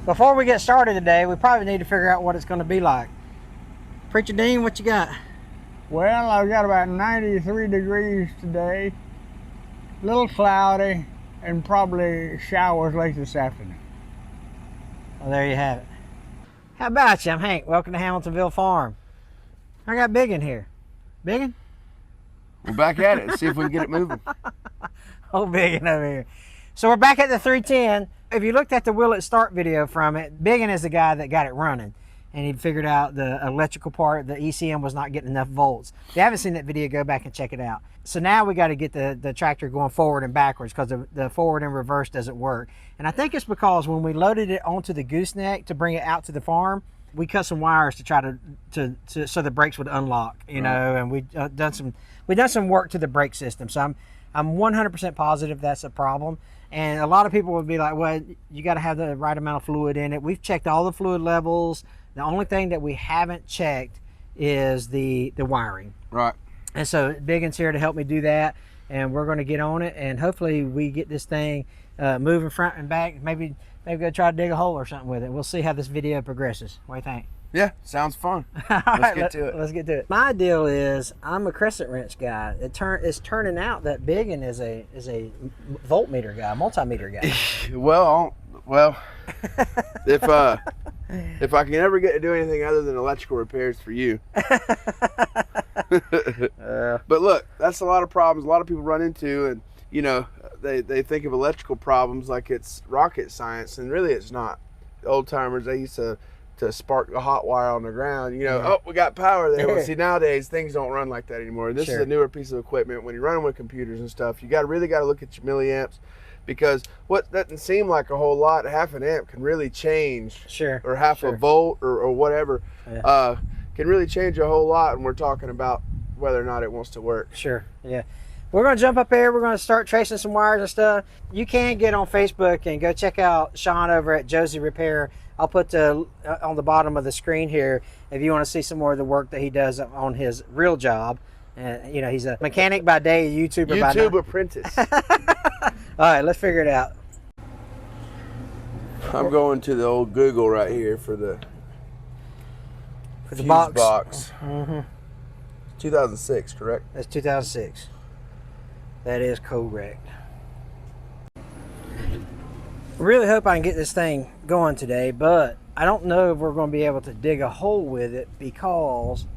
Before we get started today, we probably need to figure out what it's going to be like. Preacher Dean, what you got? Well, I've got about 93 degrees today, a little cloudy, and probably showers late this afternoon. Well, there you have it. How about you? I'm Hank. Welcome to Hamiltonville Farm. I got Biggin here. Biggin? We're back at it. Let's see if we can get it moving. Oh, Biggin over here. So we're back at the 310. If you looked at the Will It Start video from it, Biggin is the guy that got it running. And he figured out the electrical part, the ECM was not getting enough volts. If you haven't seen that video, go back and check it out. So now we got to get the tractor going forward and backwards because the forward and reverse doesn't work. And I think it's because when we loaded it onto the gooseneck to bring it out to the farm, we cut some wires to try to so the brakes would unlock, you know, and we've done some work to the brake system. So I'm 100% positive that's a problem. And a lot of people would be like, well, you got to have the right amount of fluid in it. We've checked all the fluid levels. The only thing that we haven't checked is the wiring. Right. And so Biggin's here to help me do that. And we're going to get on it. And hopefully we get this thing moving front and back. Maybe go try to dig a hole or something with it. We'll see how this video progresses. What do you think? Yeah, sounds fun. Let's get to it. My deal is I'm a crescent wrench guy. It's turning out that Biggin is a voltmeter guy, multimeter guy. well, if I can ever get to do anything other than electrical repairs for you. But look, that's a lot of problems a lot of people run into, and you know, they think of electrical problems like it's rocket science, and really it's not. The old timers, they used to spark the hot wire on the ground, you know, oh, we got power there. Well, see, nowadays things don't run like that anymore. This is a newer piece of equipment. When you're running with computers and stuff, you really got to look at your milliamps, because what doesn't seem like a whole lot, half an amp can really change, or half a volt or whatever, can really change a whole lot. And we're talking about whether or not it wants to work. We're going to jump up here. We're going to start tracing some wires and stuff. You can get on Facebook and go check out Sean over at Josie Repair. I'll put on the bottom of the screen here if you want to see some more of the work that he does on his real job. And you know, he's a mechanic by day, a YouTuber by night. YouTube apprentice. All right, let's figure it out. I'm going to the old Google right here for the fuse box. 2006, correct? That's 2006. That is correct. Really hope I can get this thing going today, but I don't know if we're going to be able to dig a hole with it because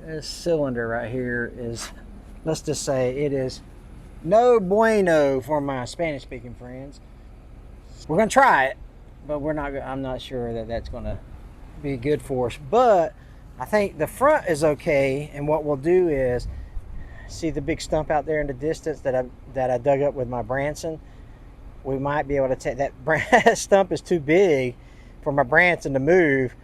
this cylinder right here is, let's just say it is no bueno for my Spanish speaking friends. We're going to try it, but I'm not sure that that's going to be good for us. But I think the front is okay, and what we'll do is, see the big stump out there in the distance that I dug up with my Branson? We might be able to take that stump is too big for my Branson to move.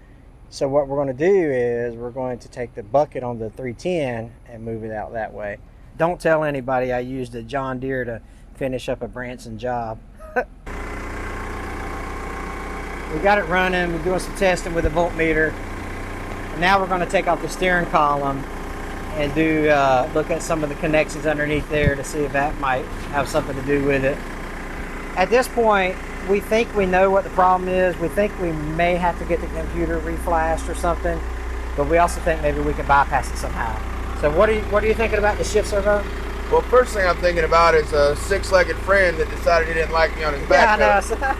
So what we're going to do is we're going to take the bucket on the 310 and move it out that way. Don't tell anybody I used a John Deere to finish up a Branson job. We got it running. We're doing some testing with a voltmeter. And now we're going to take off the steering column and look at some of the connections underneath there to see if that might have something to do with it. At this point, we think we know what the problem is. We think we may have to get the computer reflashed or something, but we also think maybe we can bypass it somehow. So what are you thinking about the shift servo? Well, first thing I'm thinking about is a six-legged friend that decided he didn't like me on his back.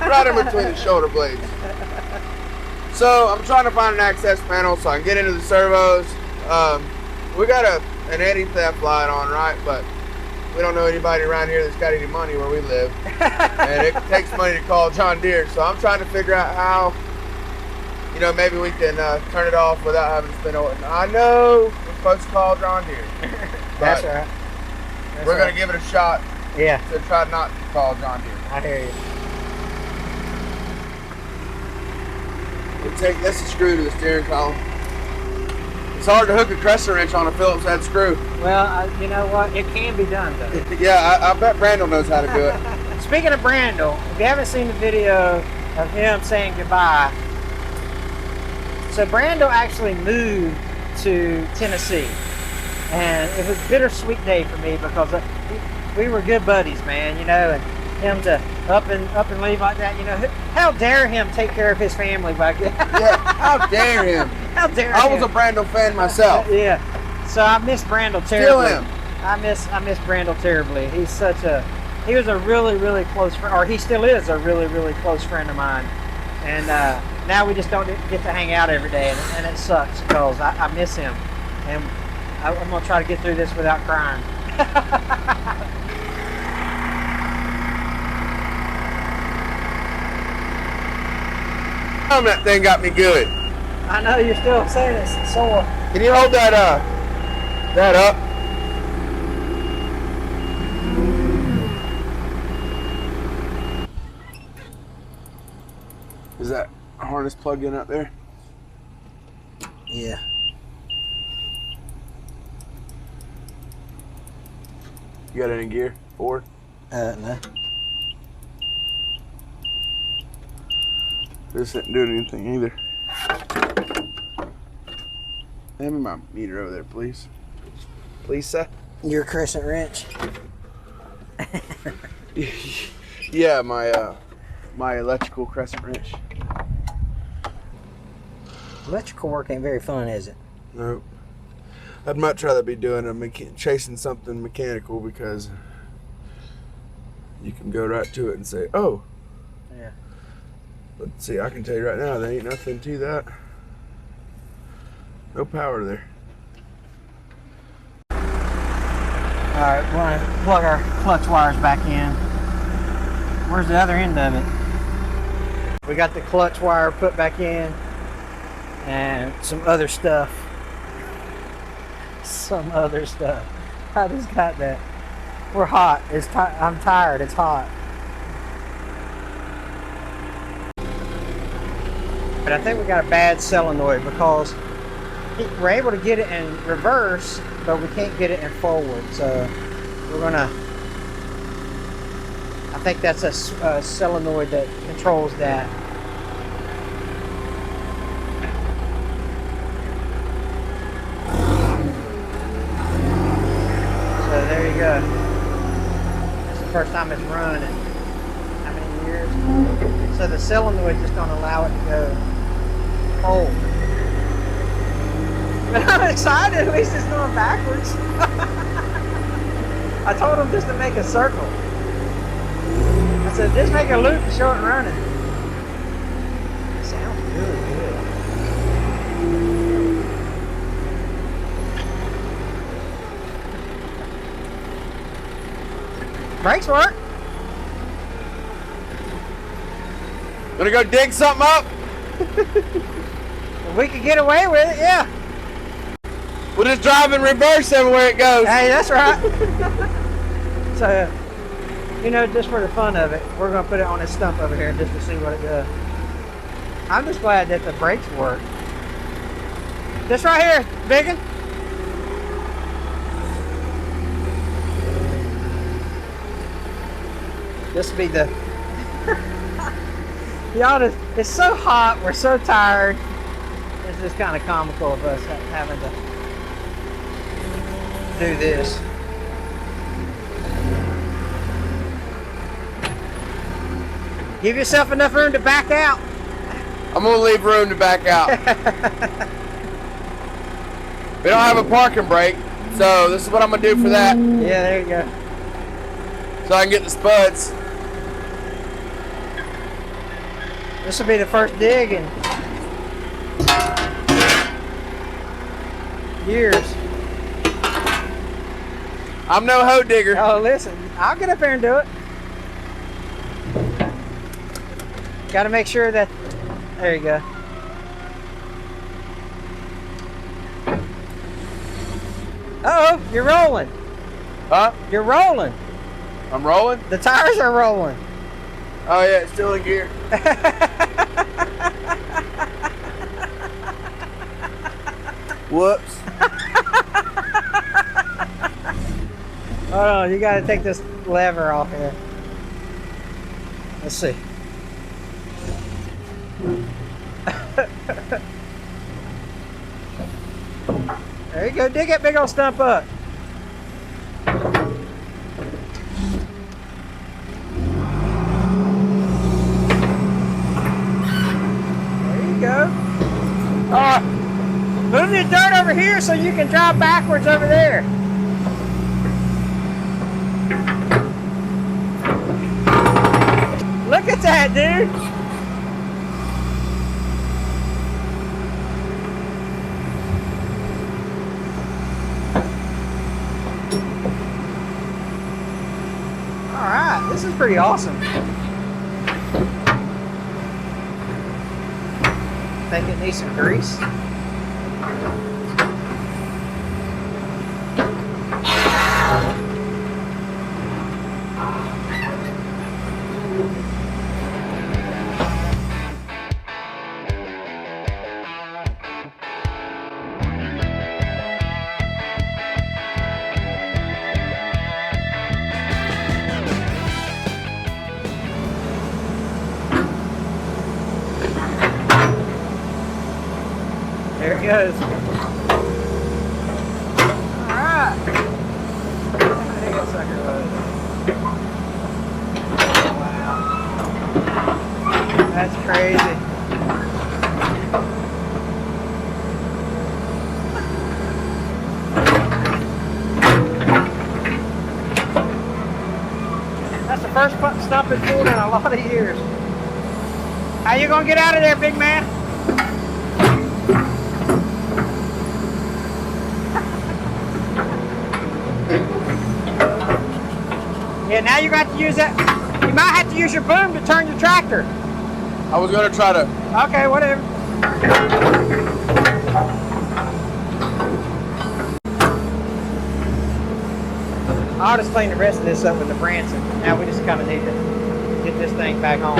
Right in between the shoulder blades. So I'm trying to find an access panel so I can get into the servos. We got an anti-theft light on, right? But we don't know anybody around here that's got any money where we live. And it takes money to call John Deere. So I'm trying to figure out how, you know, maybe we can turn it off without having to spend all. I know we're supposed to call John Deere. That's right. We're going to give it a shot. Yeah. To try not to call John Deere. I hear you. We'll take this screw to the steering column. It's hard to hook a crescent wrench on a Phillips head screw. Well, you know what? It can be done, though. Yeah, I bet Brandel knows how to do it. Speaking of Brandel, if you haven't seen the video of him saying goodbye, so Brandel actually moved to Tennessee, and it was a bittersweet day for me because we were good buddies, man, you know, and him to up and leave like that. You know, how dare him take care of his family back there? Yeah, how dare him? How dare I him? was a Brandel fan myself. Yeah. So I miss Brandel Still terribly. am. I miss Brandel terribly. He was a really close friend, or he still is a really close friend of mine. And now we just don't get to hang out every day, and it sucks because I miss him. And I'm gonna try to get through this without crying. That thing got me good. I know you're still saying it's sore. Can you hold that up? Is that harness plugged in up there? Yeah. You got it in gear? Forward? No. This isn't doing anything either. Hand me my meter over there, please. Please, sir. Your crescent wrench. Yeah, my electrical crescent wrench. Electrical work ain't very fun, is it? Nope. I'd much rather be doing chasing something mechanical, because you can go right to it and say, oh. Yeah. Let's see, I can tell you right now, there ain't nothing to that. No power there. Alright, we want to plug our clutch wires back in. Where's the other end of it? We got the clutch wire put back in and some other stuff. Some other stuff. I just got that. We're hot. I'm tired. It's hot. But I think we got a bad solenoid because we're able to get it in reverse, but we can't get it in forward. So we're gonna. I think that's a solenoid that controls that. So there you go. It's the first time it's run in how many years? So the solenoid just don't allow it to go cold. But I'm excited, at least it's going backwards. I told him just to make a circle. I said, just make a loop and show it running. It sounds really good. Brakes work. Gonna go dig something up? If we could get away with it, yeah. We'll just drive in reverse everywhere it goes. Hey, that's right. So, you know, just for the fun of it, we're going to put it on this stump over here just to see what it does. I'm just glad that the brakes work. This right here, biggin. This will be the... Y'all, it's so hot, we're so tired. It's just kind of comical of us having to do this. Give yourself enough room to back out. I'm gonna leave room to back out. We don't have a parking brake, so this is what I'm gonna do for that. Yeah, there you go. So I can get the spuds. This will be the first dig in years. I'm no hoe digger. Oh, listen, I'll get up there and do it. Got to make sure that, there you go. Uh-oh, you're rolling. Huh? You're rolling. I'm rolling? The tires are rolling. Oh yeah, it's still in gear. Whoops. Hold on, you got to take this lever off here. Let's see. There you go, dig that big old stump up. go. Move the dirt over here so you can drive backwards over there. Look at that, dude. All right, this is pretty awesome. Think it needs some grease. There it goes. Alright. I think that sucker was. Wow. That's crazy. That's the first stump it's pulled in a lot of years. How you gonna get out of there, big man? Yeah, now you're going to have to use that. You might have to use your boom to turn your tractor. I was going to try to. Okay, whatever. I'll just clean the rest of this up with the Branson. Now we just kind of need to get this thing back on.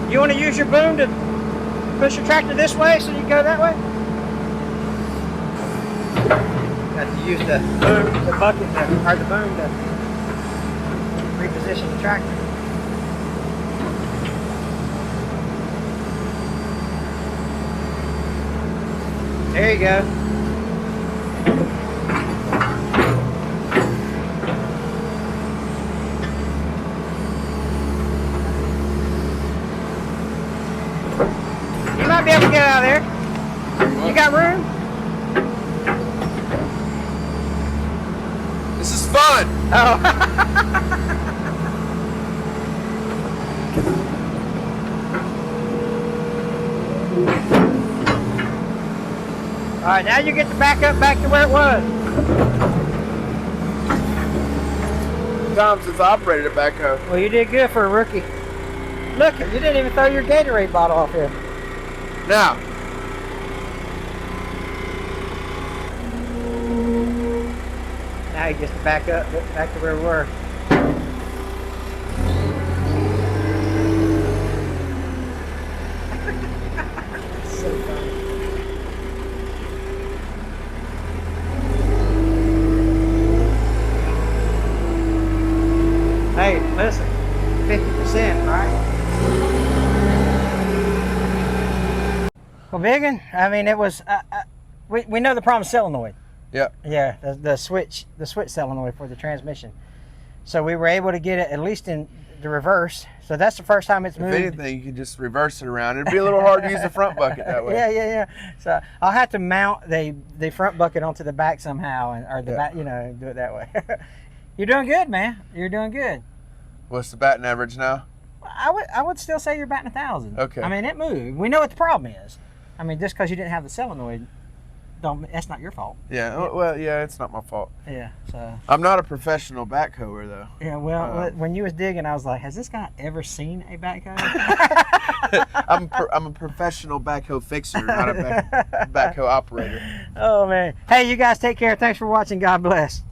You want to use your boom to push your tractor this way so you go that way? Got to use the boom, the bucket, or the boom to reposition the tractor. There you go. You might be able to get out of there. You got room? This is fun. Oh. All right, now you get to back up back to where it was. Time since I operated a backhoe. Well, you did good for a rookie. Look, you didn't even throw your Gatorade bottle off here. Now. Now you just back up, back to where we were. So funny. Hey, listen, 50%, right? Well, Biggin, I mean, it was, we know the problem is solenoid. Yep. Yeah, the switch solenoid for the transmission. So we were able to get it at least in the reverse. So that's the first time it's moved. If anything, you could just reverse it around. It'd be a little hard to use the front bucket that way. Yeah. So I'll have to mount the front bucket onto the back somehow, or the back, do it that way. You're doing good, man. You're doing good. What's the batting average now? I would still say you're batting 1,000. Okay. I mean, it moved. We know what the problem is. I mean, just because you didn't have the solenoid, that's not your fault. Yeah. Well, yeah, it's not my fault. Yeah. So. I'm not a professional backhoer though. Yeah. Well, when you was digging, I was like, has this guy ever seen a backhoe? I'm a professional backhoe fixer, not a backhoe operator. Oh man. Hey, you guys take care. Thanks for watching. God bless.